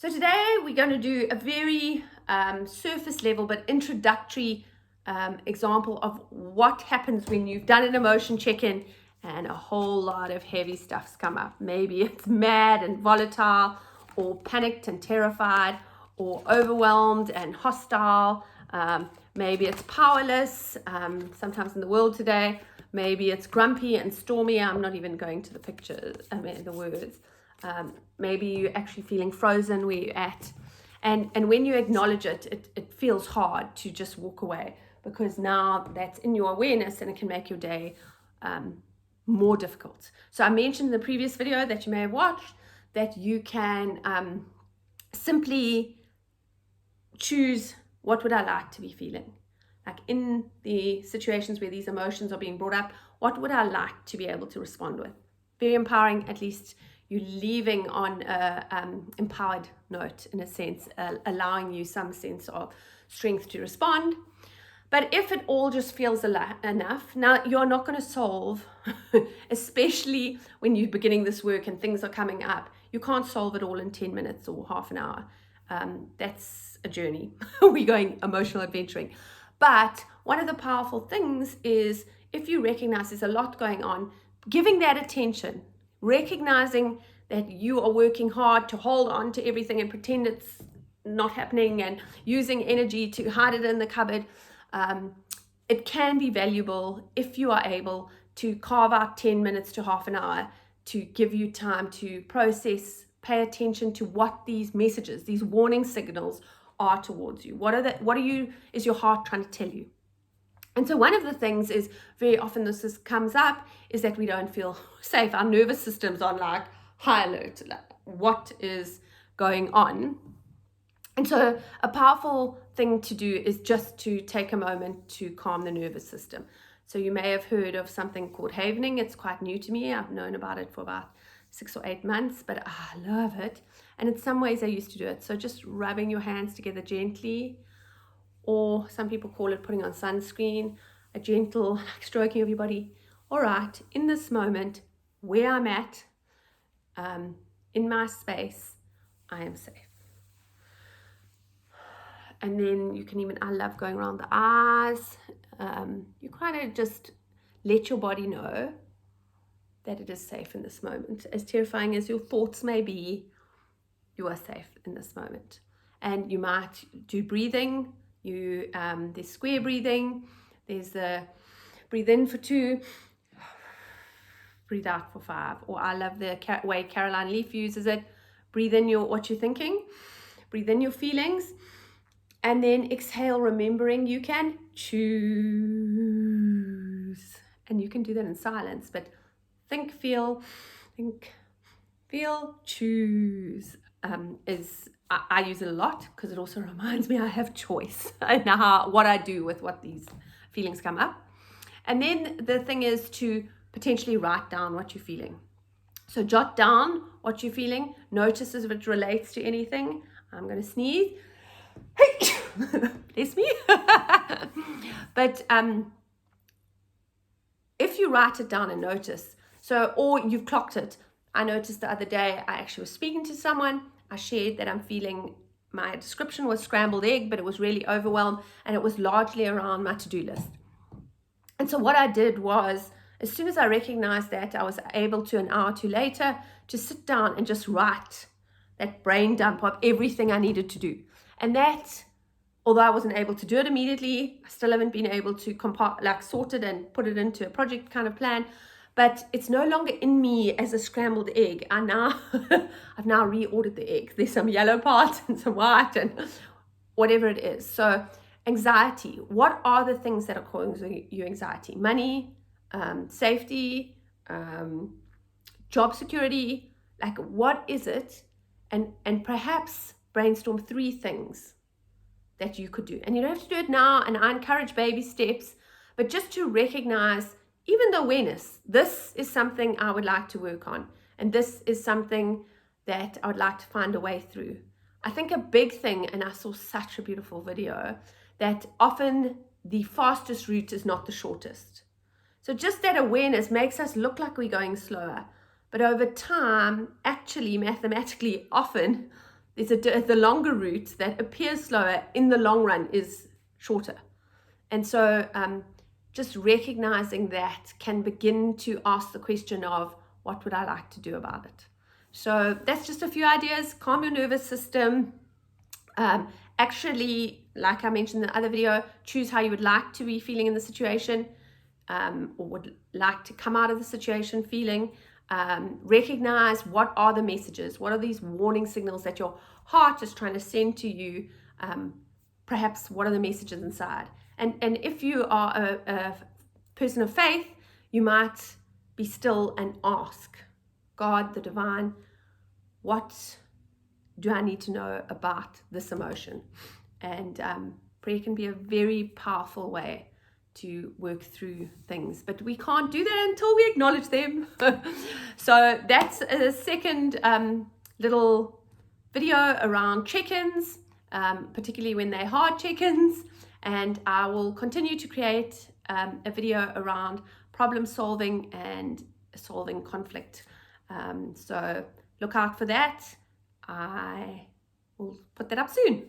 So today we're going to do a very surface level but introductory example of what happens when you've done an emotion check-in and a whole lot of heavy stuff's come up. Maybe it's mad and volatile, or panicked and terrified, or overwhelmed and hostile. Maybe it's powerless, sometimes in the world today. Maybe it's grumpy and stormy. I'm not even going to the pictures, the words. Maybe you're actually feeling frozen where you're at. And when you acknowledge it, it feels hard to just walk away, because now that's in your awareness and it can make your day more difficult. So I mentioned in the previous video that you may have watched that you can simply choose, what would I like to be feeling? Like in the situations where these emotions are being brought up, what would I like to be able to respond with? Very empowering. At least you're leaving on an empowered note, in a sense, allowing you some sense of strength to respond. But if it all just feels enough, now you're not going to solve, especially when you're beginning this work and things are coming up, you can't solve it all in 10 minutes or half an hour. That's a journey. We're going emotional adventuring. But one of the powerful things is, if you recognize there's a lot going on, giving that attention, recognizing that you are working hard to hold on to everything and pretend it's not happening, and using energy to hide it in the cupboard, it can be valuable if you are able to carve out 10 minutes to half an hour to give you time to process, pay attention to what these messages, these warning signals are towards you. Is your heart trying to tell you? And so one of the things is, very often this comes up, is that we don't feel safe. Our nervous system's on like high alert. Like, what is going on? And so a powerful thing to do is just to take a moment to calm the nervous system. So you may have heard of something called havening. It's quite new to me. I've known about it for about 6 or 8 months, but I love it. And in some ways I used to do it. So just rubbing your hands together gently, or some people call it putting on sunscreen, a gentle stroking of your body. All right, in this moment, where I'm at, in my space, I am safe. And then you can even, I love going around the eyes. You kind of just let your body know that it is safe in this moment. As terrifying as your thoughts may be, you are safe in this moment. And you might do breathing. There's square breathing. There's the breathe in for 2, breathe out for 5. Or I love the way Caroline Leaf uses it. Breathe in what you're thinking. Breathe in your feelings. And then exhale, remembering you can choose. And you can do that in silence, but think, feel, choose. I use it a lot because it also reminds me I have choice in what I do with what these feelings come up. And then the thing is to potentially write down what you're feeling. So jot down what you're feeling. Notice if it relates to anything. I'm going to sneeze. Bless me. But if you write it down and notice, or you've clocked it. I noticed the other day, I actually was speaking to someone. I shared that I'm feeling, my description was scrambled egg, but it was really overwhelmed, and it was largely around my to-do list. And so what I did was, as soon as I recognized that, I was able to, an hour or two later, to sit down and just write that brain dump of everything I needed to do. And that, although I wasn't able to do it immediately, I still haven't been able to sort it and put it into a project kind of plan. But it's no longer in me as a scrambled egg. I've now reordered the egg. There's some yellow parts and some white and whatever it is. So anxiety, what are the things that are causing you anxiety? Money, safety, job security, like what is it? And perhaps brainstorm 3 things that you could do. And you don't have to do it now, and I encourage baby steps, but just to recognize, even the awareness, this is something I would like to work on, and this is something that I would like to find a way through. I think a big thing, and I saw such a beautiful video, that often the fastest route is not the shortest. So just that awareness makes us look like we're going slower, but over time, actually, mathematically, often the longer route that appears slower in the long run is shorter. And so just recognizing that can begin to ask the question of, what would I like to do about it? So that's just a few ideas. Calm your nervous system. Actually, like I mentioned in the other video, choose how you would like to be feeling in the situation, or would like to come out of the situation feeling. Recognize what are the messages, what are these warning signals that your heart is trying to send to you. Perhaps what are the messages inside? And if you are a person of faith, you might be still and ask God, the divine, what do I need to know about this emotion? And prayer can be a very powerful way to work through things, but we can't do that until we acknowledge them. So that's a second little video around check-ins, particularly when they're hard check-ins. And I will continue to create a video around problem solving and solving conflict. So look out for that. I will put that up soon.